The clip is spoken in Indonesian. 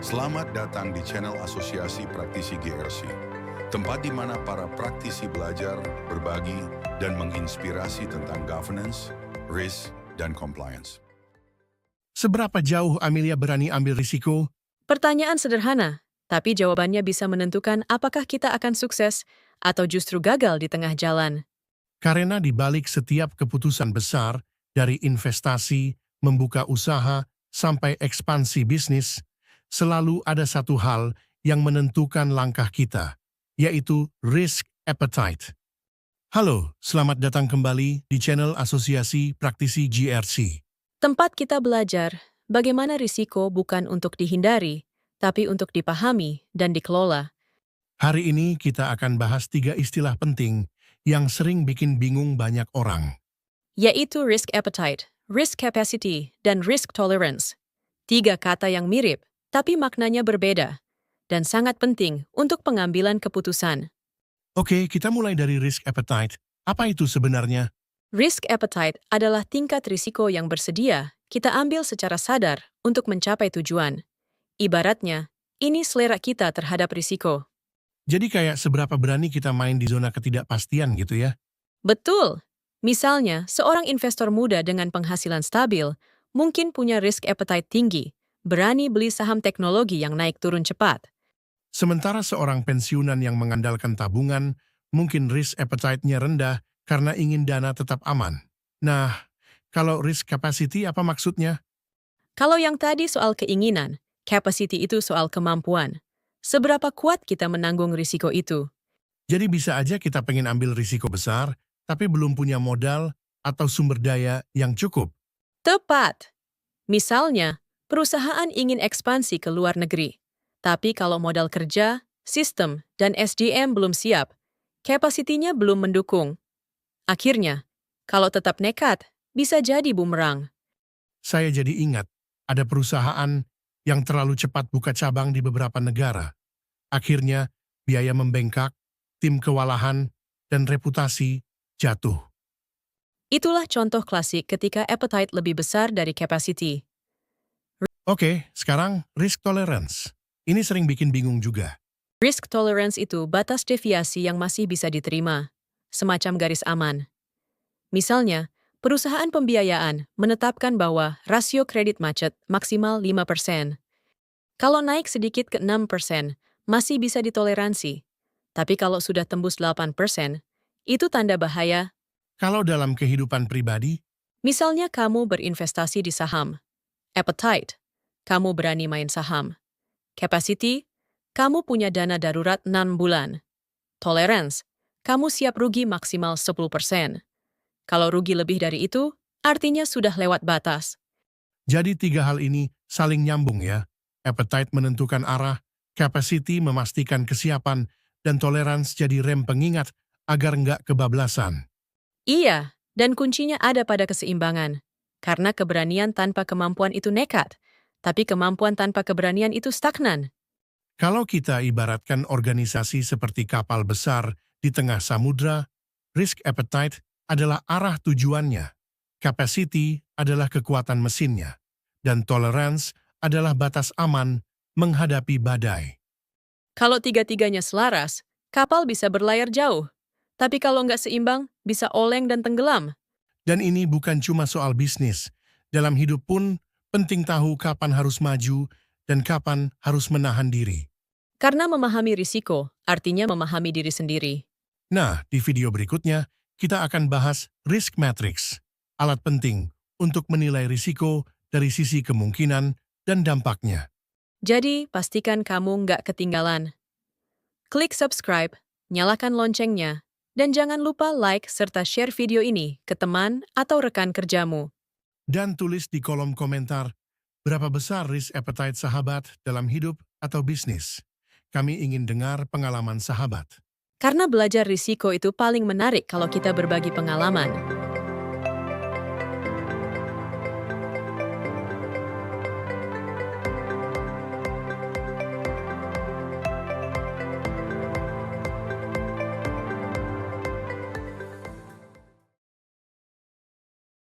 Selamat datang di channel Asosiasi Praktisi GRC, tempat di mana para praktisi belajar, berbagi, dan menginspirasi tentang governance, risk, dan compliance. Seberapa jauh Amelia berani ambil risiko? Pertanyaan sederhana, tapi jawabannya bisa menentukan apakah kita akan sukses atau justru gagal di tengah jalan. Karena di balik setiap keputusan besar, dari investasi, membuka usaha, sampai ekspansi bisnis, selalu ada satu hal yang menentukan langkah kita, yaitu risk appetite. Halo, selamat datang kembali di channel Asosiasi Praktisi GRC. Tempat kita belajar bagaimana risiko bukan untuk dihindari, tapi untuk dipahami dan dikelola. Hari ini kita akan bahas 3 istilah penting yang sering bikin bingung banyak orang. Yaitu risk appetite, risk capacity, dan risk tolerance. 3 kata yang mirip, tapi maknanya berbeda, dan sangat penting untuk pengambilan keputusan. Oke, kita mulai dari risk appetite. Apa itu sebenarnya? Risk appetite adalah tingkat risiko yang bersedia kita ambil secara sadar untuk mencapai tujuan. Ibaratnya, ini selera kita terhadap risiko. Jadi kayak seberapa berani kita main di zona ketidakpastian gitu ya? Betul! Misalnya, seorang investor muda dengan penghasilan stabil mungkin punya risk appetite tinggi, berani beli saham teknologi yang naik turun cepat. Sementara seorang pensiunan yang mengandalkan tabungan, mungkin risk appetite-nya rendah karena ingin dana tetap aman. Nah, kalau risk capacity apa maksudnya? Kalau yang tadi soal keinginan, capacity itu soal kemampuan. Seberapa kuat kita menanggung risiko itu? Jadi bisa aja kita pengen ambil risiko besar, tapi belum punya modal atau sumber daya yang cukup. Tepat! Misalnya, perusahaan ingin ekspansi ke luar negeri. Tapi kalau modal kerja, sistem, dan SDM belum siap, kapasitinya belum mendukung. Akhirnya, kalau tetap nekat, bisa jadi bumerang. Saya jadi ingat, ada perusahaan yang terlalu cepat buka cabang di beberapa negara. Akhirnya, biaya membengkak, tim kewalahan, dan reputasi jatuh. Itulah contoh klasik ketika appetite lebih besar dari capacity. Oke, sekarang risk tolerance. Ini sering bikin bingung juga. Risk tolerance itu batas deviasi yang masih bisa diterima, semacam garis aman. Misalnya, perusahaan pembiayaan menetapkan bahwa rasio kredit macet maksimal 5%. Kalau naik sedikit ke 6%, masih bisa ditoleransi. Tapi kalau sudah tembus 8%, itu tanda bahaya. Kalau dalam kehidupan pribadi, Misalnya kamu berinvestasi di saham. Appetite, kamu berani main saham. Capacity, kamu punya dana darurat 6 bulan. Tolerance, kamu siap rugi maksimal 10%. Kalau rugi lebih dari itu, artinya sudah lewat batas. jadi 3 hal ini saling nyambung ya. Appetite menentukan arah, capacity memastikan kesiapan, dan tolerance jadi rem pengingat agar nggak kebablasan. Iya, dan kuncinya ada pada keseimbangan. Karena keberanian tanpa kemampuan itu nekat, tapi kemampuan tanpa keberanian itu stagnan. Kalau kita ibaratkan organisasi seperti kapal besar di tengah samudra, risk appetite adalah arah tujuannya, capacity adalah kekuatan mesinnya, dan tolerance adalah batas aman menghadapi badai. Kalau tiga-tiganya selaras, kapal bisa berlayar jauh. Tapi kalau nggak seimbang, bisa oleng dan tenggelam. Dan ini bukan cuma soal bisnis. Dalam hidup pun, penting tahu kapan harus maju dan kapan harus menahan diri. Karena memahami risiko, artinya memahami diri sendiri. Nah, di video berikutnya, kita akan bahas risk matrix, alat penting untuk menilai risiko dari sisi kemungkinan dan dampaknya. Jadi, pastikan kamu nggak ketinggalan. Klik subscribe, nyalakan loncengnya, dan jangan lupa like serta share video ini ke teman atau rekan kerjamu. Dan tulis di kolom komentar, berapa besar risk appetite sahabat dalam hidup atau bisnis? Kami ingin dengar pengalaman sahabat. Karena belajar risiko itu paling menarik kalau kita berbagi pengalaman.